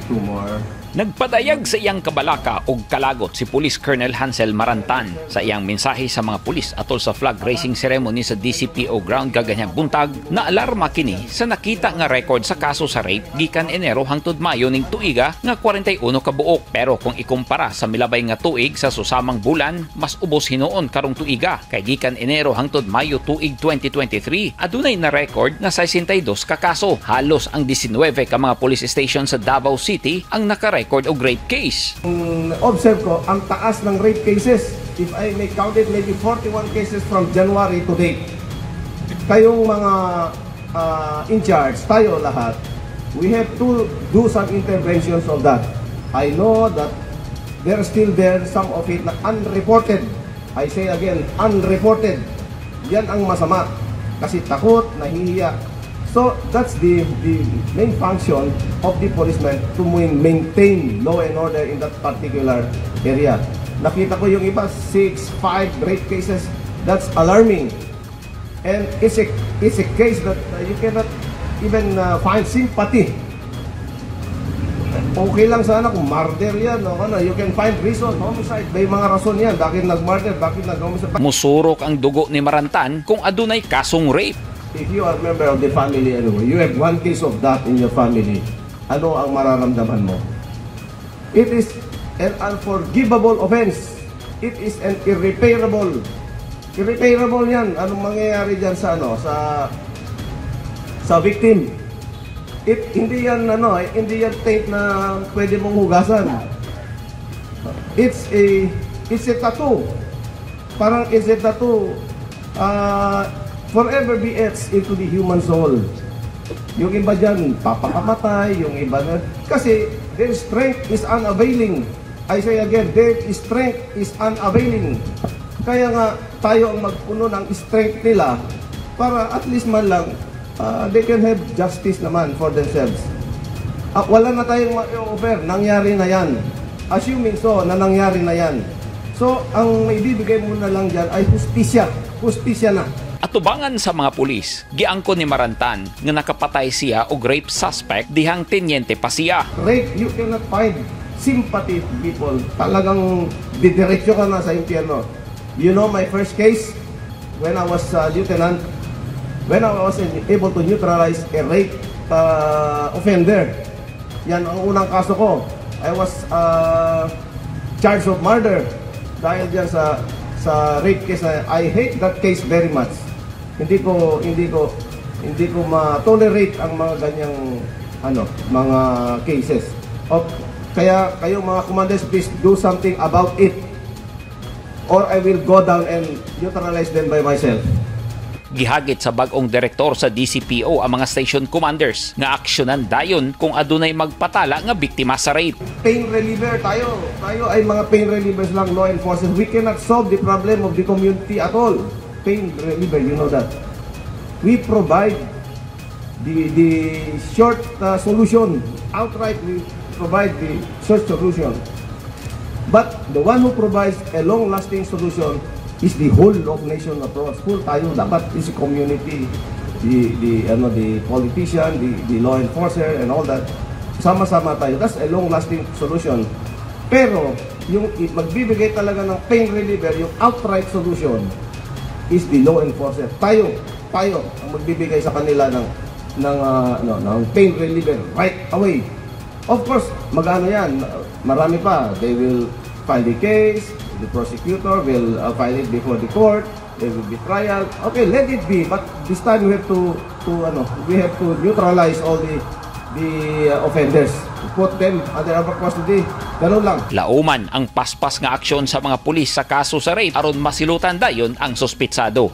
Two more. Nagpadayag sa iyang kabalaka og kalagot si Police Colonel Hansel Marantan sa iyang mensahe sa mga pulis atol sa flag raising ceremony sa DCPO ground kaganyang buntag na alarma kini sa nakita nga record sa kaso sa rape gikan Enero hangtod Mayo ning tuiga nga 41 ka buok. Pero kung ikumpara sa milabay nga tuig sa susamang bulan, mas ubos hinuon karong tuiga kay gikan Enero hangtod Mayo tuig 2023 adunay na record nga 62 ka kaso. Halos ang 19 ka mga police station sa Davao City ang naka-record o rape case. Observe ko, ang taas ng rape cases. If I may count it, maybe 41 cases from January to date. Kayong mga in charge, tayo lahat, we have to do some interventions of that. I know that there are still some of it na unreported. I say again, unreported. Yan ang masama. Kasi takot, nahihiya. So that's the main function of the policeman to maintain law and order in that particular area. Nakita ko yung iba, 6, 5 rape cases. That's alarming. And it's a case that you cannot even find sympathy. Okay lang sana kung murder yan. You can find reason, homicide. May mga rason yan. Bakit nag-murder? Bakit nag-homicide? Musurok ang dugo ni Marantan kung adunay kasong rape. If you are a member of the family anyway, you have one case of that in your family, ano ang mararamdaman mo? It is an unforgivable offense. It is an irreparable. Irreparable yan. Anong mangyayari dyan sa victim? Hindi yan tape na pwede mong hugasan. It's a tattoo. Parang it's a tattoo. Forever be etched into the human soul. Yung iba dyan, papakamatay, yung iba na... Kasi their strength is unavailing. I say again, their strength is unavailing. Kaya nga, tayo ang magpuno ng strength nila para at least man lang, they can have justice naman for themselves. Wala na tayong ma-offer, nangyari na yan. Assuming so, na nangyari na yan. So, ang may bibigay mo na lang dyan ay hustisya. Hustisya na. Atubangan sa mga pulis, giangko ni Marantan nga nakapatay siya og rape suspect dihang tenyente pa siya. Rape, you cannot find sympathy people. Talagang didiretso ka na sa impyerno. You know my first case, when I was lieutenant, when I was able to neutralize a rape offender. Yan ang unang kaso ko. I was charged of murder dahil dyan sa rape case. I hate that case very much. Hindi ko ma-tolerate ang mga ganyang mga cases. Kaya kayo mga commanders, please do something about it. Or I will go down and neutralize them by myself. Gihagit sa bag-ong direktor sa DCPO ang mga station commanders nga aksyonan dayon kung adunay magpatala nga biktima sa rape. Pain reliever tayo ay mga pain relievers lang, law enforcement. We cannot solve the problem of the community at all. Pain reliever, you know that. We provide the short solution. Outright, we provide the short solution. But the one who provides a long-lasting solution is the whole of nation approach. Full tayo dapat is community, the politician, the law enforcer and all that. Sama-sama tayo. That's a long-lasting solution. Pero yung magbibigay talaga ng pain reliever, yung outright solution is the law enforcer. Tayo ang magbibigay sa kanila ng pain reliever right away. Of course, magano yan, marami pa. They will file the case, the prosecutor will file it before the court, there will be trial. Okay, let it be, but this time we have to neutralize all the offenders. Put them under our custody. Ganun lang. Lauman ang paspas nga aksyon sa mga pulis sa kaso sa rape aron masilutan dayon ang suspitsado.